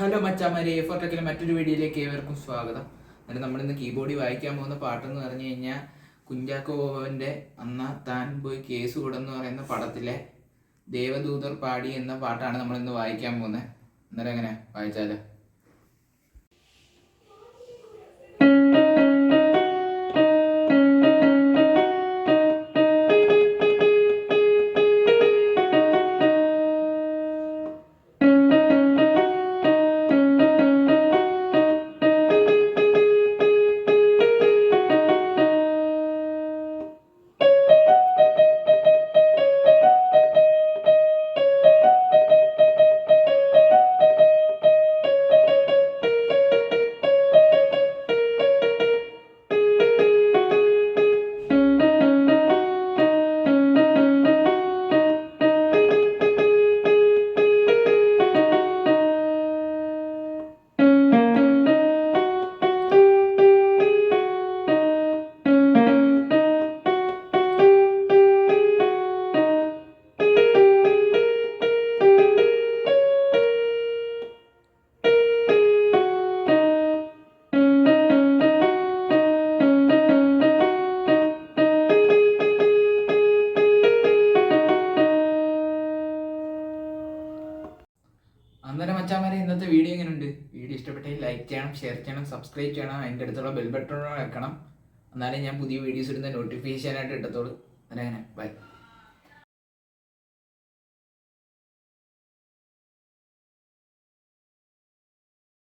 Hello മച്ചാമാരെ, എഫോർട്ടെക്കിലെ മറ്റൊരു വീഡിയോയിലേക്ക് ഏവർക്കും സ്വാഗതം. എന്നിട്ട് നമ്മളിന്ന് കീബോർഡിൽ വായിക്കാൻ പോകുന്ന പാട്ടെന്ന് പറഞ്ഞു കഴിഞ്ഞാൽ കുഞ്ചാക്കോ ബോബൻ്റെ അന്ന താൻ പോയി കേസ് കൊടുന്ന് പറയുന്ന പടത്തിലെ ദേവദൂതർ പാടി എന്ന പാട്ടാണ് നമ്മളിന്ന് വായിക്കാൻ പോകുന്നത്. അന്നേരം എങ്ങനെ വായിച്ചാലോ? അന്നേരം മച്ചാമാരെ, ഇന്നത്തെ വീഡിയോ എങ്ങനെയുണ്ട്? വീഡിയോ ഇഷ്ടപ്പെട്ടെങ്കിൽ ലൈക്ക് ചെയ്യണം, ഷെയർ ചെയ്യണം, സബ്സ്ക്രൈബ് ചെയ്യണം, അതിൻ്റെ അടുത്തുള്ള ബെൽ ബട്ടൺ വെക്കണം. എന്നാലേ ഞാൻ പുതിയ വീഡിയോസ് ഇടുന്ന നോട്ടിഫിക്കേഷനായിട്ട് കിട്ടത്തുള്ളൂ. അന്നേരം അങ്ങനെ ബൈ.